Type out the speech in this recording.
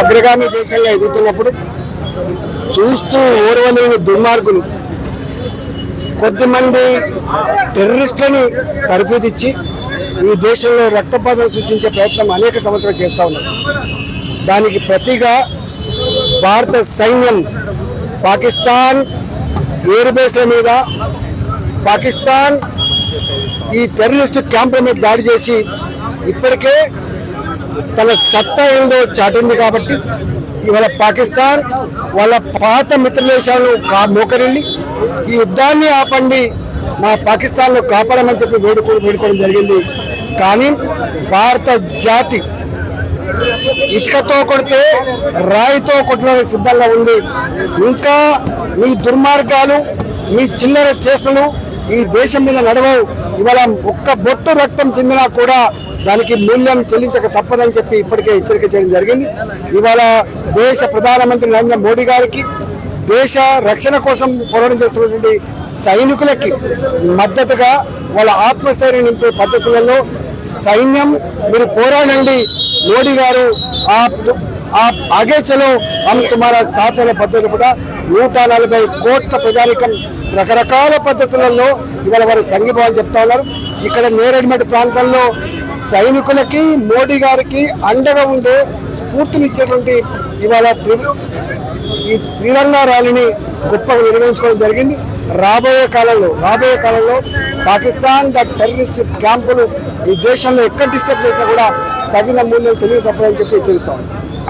అగ్రగామి దేశంగా ఎదుగుతున్నప్పుడు చూస్తూ ఓర్వలేని దుర్మార్గులు కొద్దిమంది టెర్రరిస్టులని తరఫీదిచ్చి ఈ దేశంలో రక్తపాతం సృష్టించే ప్రయత్నం అనేక సంవత్సరాలు చేస్తూ ఉన్నారు. దానికి ప్రతిగా భారత సైన్యం పాకిస్తాన్ ఎయిర్ బేస్ల మీద, పాకిస్తాన్ ఈ టెర్రరిస్ట్ క్యాంపుల మీద దాడి చేసి ఇప్పటికే తన సత్తా ఏందో చాటింది. కాబట్టి ఇవాళ పాకిస్తాన్ వాళ్ళ పాత మిత్రదేశాలను మోకరిల్లి ఈ యుద్ధాన్ని ఆపండి, మా పాకిస్తాన్ను కాపాడమని చెప్పి వేడుకోవడం జరిగింది. కానీ భారత జాతి ఇటుకతో కొడితే రాయితో కొట్టడానికి సిద్ధంగా ఉంది. ఇంకా మీ దుర్మార్గాలు, మీ చిల్లర చేష్టలు ఈ దేశం మీద నడవవు. ఇవాళ ఒక్క బొట్టు రక్తం చెందినా కూడా దానికి మూల్యం చెల్లించక తప్పదని చెప్పి ఇప్పటికే హెచ్చరిక చేయడం జరిగింది. ఇవాళ దేశ ప్రధానమంత్రి నరేంద్ర మోడీ గారికి, దేశ రక్షణ కోసం పోరాటం చేస్తున్నటువంటి సైనికులకి మద్దతుగా వాళ్ళ ఆత్మస్థైర్యం నింపే పద్ధతులలో సైన్యం మీరు పోరాడండి, మోడీ గారు ఆగే చలో హమ్ తుమారా సాత్ అనే పద్ధతులు కూడా 140 కోట్ల ప్రజానికం రకరకాల పద్ధతులలో ఇవాళ వారు సంఘీభావం చెప్తా ఉన్నారు. ఇక్కడ నేరేడ్మెట్ ప్రాంతంలో సైనికులకి, మోడీ గారికి అండగా ఉండే స్ఫూర్తినిచ్చేటువంటి ఇవాళ ఈ త్రిరంగా ర్యాలీని గొప్పగా నిర్వహించుకోవడం జరిగింది. రాబోయే కాలంలో పాకిస్తాన్ టెర్రరిస్ట్ క్యాంపులు ఈ దేశంలో ఎక్కడ డిస్టర్బ్ చేసినా కూడా తగిన మూల్యం తెలియ తప్పదని చెప్పి హెచ్చరిస్తాం.